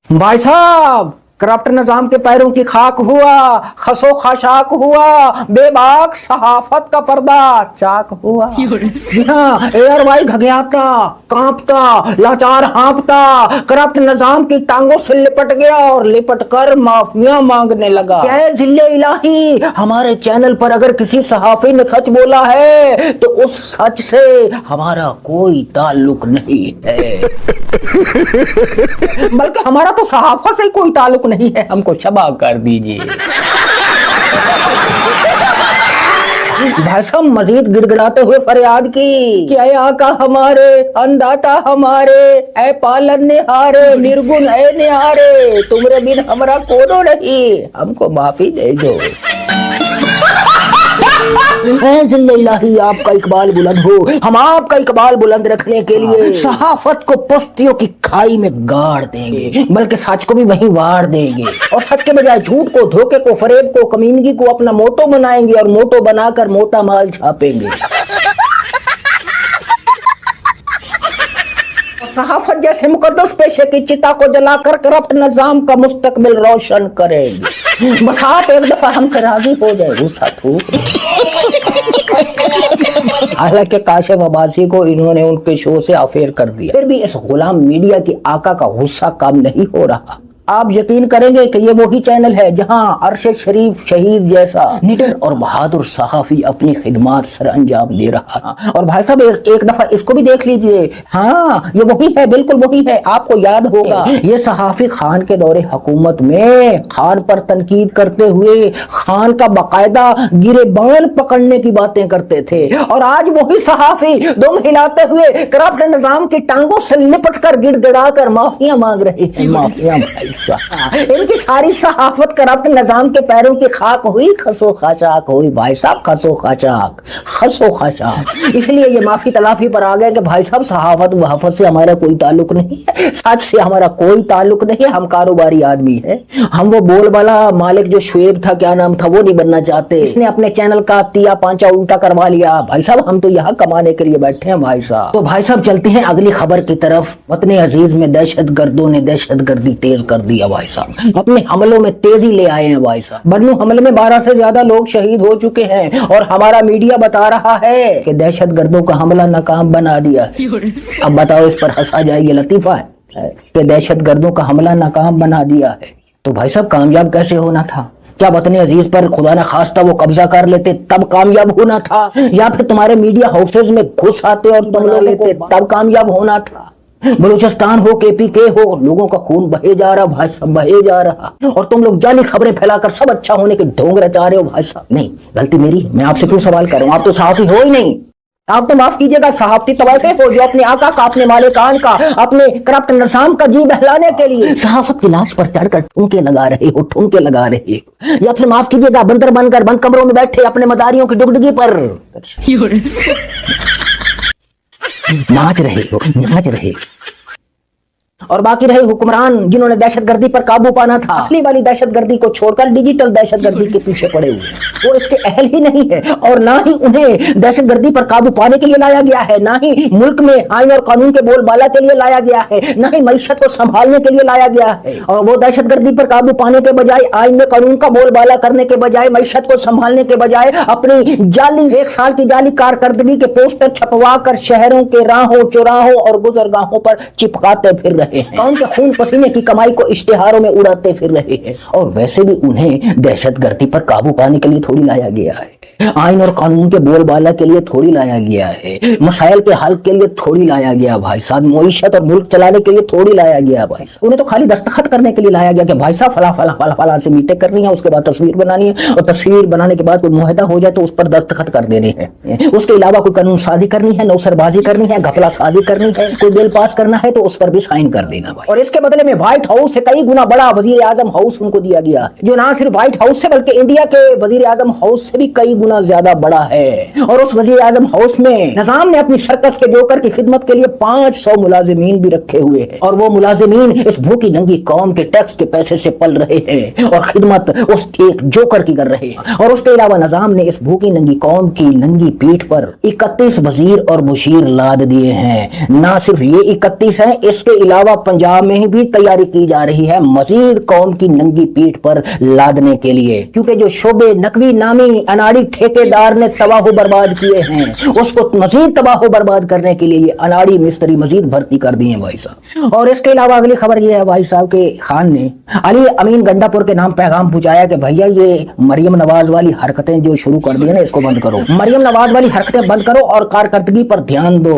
भाई साहब, करप्ट निजाम के पैरों की खाक हुआ, खसो खाशाक हुआ, बेबाक सहाफत का पर्दा चाक हुआ। जी हाँ, एयर भाई घगयाता, कांपता, लाचार हाँपता, करप्ट निजाम की टांगों से लिपट गया और लिपट कर माफिया मांगने लगा। क्या है जिल्ले इलाही, हमारे चैनल पर अगर किसी सहाफी ने सच बोला है तो उस सच से हमारा कोई ताल्लुक नहीं है, बल्कि हमारा तो सहाफा से कोई ताल्लुक नहीं है, हमको क्षमा कर दीजिए। भाई साहब मजीद गिड़गिड़ाते हुए फरियाद की कि ऐ आका हमारे, अंदाता हमारे, ऐ पालन निहारे, निर्गुण ऐ निहारे, तुमरे बिन हमरा कोनो नहीं, हमको माफी दे दो। इलाही आपका इकबाल बुलंद हो, हम आपका इकबाल बुलंद रखने के लिए सहाफत को पस्तियों की खाई में गाड़ देंगे, बल्कि सच को भी वहीं वार देंगे और सच के बजाय झूठ को, धोखे को, फरेब को, कमीनगी को अपना मोटो बनाएंगे और मोटो बनाकर मोटा माल छापेंगे। सहाफत जैसे मुकद्दस पेशे की चिता को जलाकर करप्ट निजाम का मुस्तकबिल रोशन करेंगे। बस आप एक दफा हमसे राजी हो जाए, गुस्सा थूक। हालांकि काशिफ अब्बासी को इन्होंने उनके शो से अफेयर कर दिया, फिर भी इस गुलाम मीडिया की आका का गुस्सा कम नहीं हो रहा। आप यकीन करेंगे कि ये वही चैनल है जहां अरशद शरीफ शहीद जैसा निडर और बहादुर सहाफी अपनी खिदमत सर अंजाम दे रहा था। और भाई साहब एक दफा इसको भी देख लीजिए। हाँ, ये वही है, बिल्कुल वही है। आपको याद होगा ये सहाफी खान के दौरे हुकूमत में खान पर तनकीद करते हुए खान का बाकायदा गिरेबान पकड़ने की बातें करते थे, और आज वही सहाफी दुम हिलाते हुए करप्ट निजाम की टांगों से लिपट कर गिड़गिड़ा कर माफिया मांग रहे हैं। माफिया इनकी सारी सहाफत करप्ट निजाम के पैरों की खाक हुई, खसो खाचाक हुई। भाई साहब खसो खाचाक, खसो खाचाक। इसलिए ये माफी तलाफी पर आ गए कि भाई साहब सहाफत वहाफत से हमारा कोई ताल्लुक नहीं है, सच से हमारा कोई ताल्लुक नहीं है, हम कारोबारी आदमी है। हम वो बोल वाला मालिक जो शुएब था, क्या नाम था, वो नहीं बनना चाहते। इसने अपने चैनल का तिया पांचा उल्टा करवा लिया। भाई साहब हम तो यहाँ कमाने के लिए बैठे हैं भाई साहब। तो भाई साहब चलते हैं अगली खबर की तरफ। वतन अजीज में दहशत गर्दों ने दहशत गर्दी तेज कर दिया भाई साहब, अपने हमलों में तेजी ले आए हैं भाई साहब। बन्नू हमले में 12 से ज्यादा लोग शहीद हो चुके हैं और हमारा मीडिया बता रहा है कि दहशत गर्दों का हमला नाकाम बना दिया है। अब बताओ इस पर हंसा जाए, ये लतीफा है कि दहशत गर्दों का हमला नाकाम बना दिया है। तो भाई साहब कामयाब कैसे होना था? क्या वतन अजीज पर खुदा न खास्ता वो कब्जा कर लेते तब कामयाब होना था, या फिर तुम्हारे मीडिया हाउसेज में घुस आते और तुम लेते तब कामयाब होना था? बलूचिस्तान हो, KPK हो, लोगों का खून बहे जा रहा भाई साहब, बहे जा रहा, और तुम लोग जाली खबरें फैलाकर सब अच्छा होने के ढोंग रचा रहे हो भाई साहब। नहीं, गलती मेरी, मैं आपसे क्यों सवाल कर रहा हूं? आप तो सहाफी हो ही नहीं। आप तो माफ कीजिएगा सहाफती तवाइफे हो जो अपने आका का, अपने मालिकान का, अपने करप्ट निजाम का जी बहलाने के लिए सहाफत की लाश पर चढ़कर ठुमके लगा रहे हो, ठुमके लगा रहे हो। या फिर माफ कीजिएगा बंदर बनकर बंद कमरों में बैठे अपने मदारियों की डुगडुगी पर नाच रहे हो, नाच रहे। और बाकी रहे हुक्मरान जिन्होंने दहशतगर्दी पर काबू पाना था, असली वाली दहशतगर्दी को छोड़कर डिजिटल दहशतगर्दी के पीछे पड़े हुए। वो इसके अहल ही नहीं है, और ना ही उन्हें दहशतगर्दी पर काबू पाने के लिए लाया गया है, ना ही मुल्क में आइन और कानून के बोलबाला के लिए लाया गया है, ना ही मईशत को संभालने के लिए लाया गया है। और वो दहशतगर्दी पर काबू पाने के बजाय, आइन में कानून का बोलबाला करने के बजाय, मईशत को संभालने के बजाय अपनी जाली 1 साल की जाली कारकर्दगी के पोस्टर छपवा कर शहरों के राहों, चौराहों और गुजरगाहों पर चिपकाते फिर रहे, कौन के खून पसीने की कमाई को इश्तिहारों में उड़ाते फिर रहे हैं। और वैसे भी उन्हें दहशतगर्दी पर काबू पाने के लिए थोड़ी लाया गया है, आइन और कानून के बोलबाला के लिए थोड़ी लाया गया है, मसाइल के हल के लिए थोड़ी लाया गया भाई साहब, मुईशत और मुल्क चलाने के लिए थोड़ी लाया गया भाई साहब। उन्हें तो खाली दस्तखत करने के लिए लाया गया कि भाई साहब फला फला फला फला से मीटिंग करनी है, उसके बाद तस्वीर बनानी है, और तस्वीर बनाने के बाद कोई मुआहदा हो जाए तो उस पर दस्तखत कर देने हैं। उसके अलावा कोई कानून साजी करनी है, नौसरबाजी करनी है, घपला साजी करनी है, कोई बिल पास करना है तो उस पर भी साइन कर देना भाई। और इसके बदले में व्हाइट हाउस से कई गुना बड़ा वजीर आजम हाउस उनको दिया गया, जो ना सिर्फ व्हाइट हाउस से बल्कि इंडिया के वजीर आजम हाउस से भी कई गुना ज्यादा बड़ा है। और उस वजीर आजम हाउस में निजाम ने अपनी सर्कस के जोकर की खिदमत के लिए 500 मुलाजिमीन भी रखे हुए हैं, और वो मुलाजिमीन इस भूखी नंगी कौम के टैक्स के पैसे से पल रहे हैं और खिदमत उस एक जोकर की कर रहे हैं। और उसके अलावा निजाम ने इस भूखी नंगी कौम की नंगी पीठ पर 31 वजीर और मुशीर लाद दिए हैं। ना सिर्फ ये 31 हैं, इसके अलावा अलावा पंजाब में भी तैयारी की जा रही है मजीद कौम की नंगी पीठ पर लादने के लिए, क्योंकि जो शोबे नकवी नामी अनाड़ी ठेकेदार ने तबाह बर्बाद किए हैं उसको मजीद तबाह बर्बाद करने के लिए ये अनाड़ी मिस्त्री मजीद भर्ती कर दिए भाई साहब। और इसके अलावा अगली खबर ये है भाई साहब के खान ने अली अमीन गंडापुर के नाम पैगाम पहुंचाया कि भैया ये मरियम नवाज वाली हरकतें जो शुरू कर दी है ना इसको बंद करो, मरियम नवाज वाली हरकतें बंद करो और कारकर्दगी पर ध्यान दो।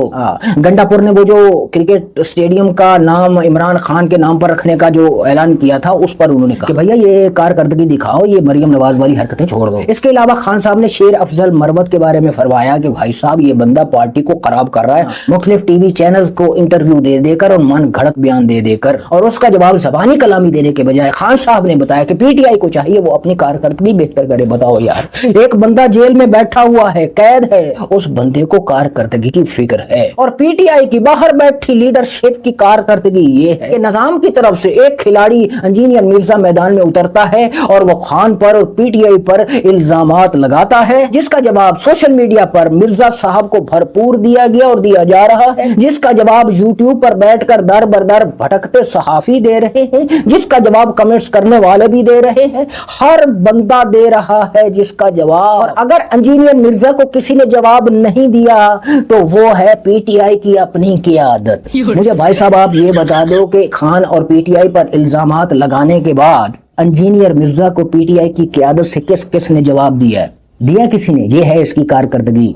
गंडापुर ने वो जो क्रिकेट स्टेडियम का नाम इमरान खान के नाम पर रखने का जो ऐलान किया था उस पर उन्होंने कहा कि भैया ये कारकर्दगी दिखाओ, ये मरियम नवाज वाली हरकतें छोड़ दो। इसके अलावा खान साहब ने शेर अफजल मरवत के बारे में फरमाया कि भाई साहब ये बंदा पार्टी को खराब कर रहा है, मुख्तलिफ टीवी चैनल्स को इंटरव्यू दे देकर और मन घड़त बयान दे देकर, और उसका जवाब ज़बानी कलामी देने के बजाय खान साहब ने बताया कि पीटीआई को चाहिए वो अपनी कारकर्दगी बेहतर करे। बताओ यार, एक बंदा जेल में बैठा हुआ है, कैद है, उस बंदे को कारकर्दगी की फिक्र है, और पीटीआई की बाहर बैठी लीडरशिप की कारकर्दगी ये है कि निजाम की तरफ से एक खिलाड़ी इंजीनियर मिर्जा मैदान में उतरता है और वो खान पर और पीटीआई पर इल्जामात लगाता है, जिसका जवाब सोशल मीडिया पर मिर्जा साहब को भरपूर दिया गया और दिया जा रहा है, जिसका जवाब यूट्यूब पर बैठकर दर बरदर भटकते सहाफी दे रहे हैं, जिसका जवाब कमेंट्स करने वाले भी दे रहे हैं, हर बंदा दे रहा है जिसका जवाब। और अगर इंजीनियर मिर्जा को किसी ने जवाब नहीं दिया तो वो है पीटीआई की अपनी क़ियादत। मुझे भाई साहब आप ये बता दो कि खान और पीटीआई पर इल्जामात लगाने के बाद इंजीनियर मिर्जा को पीटीआई की क़ियादत से किस किस ने जवाब दिया है? दिया किसी ने? ये है इसकी कारकर्दगी।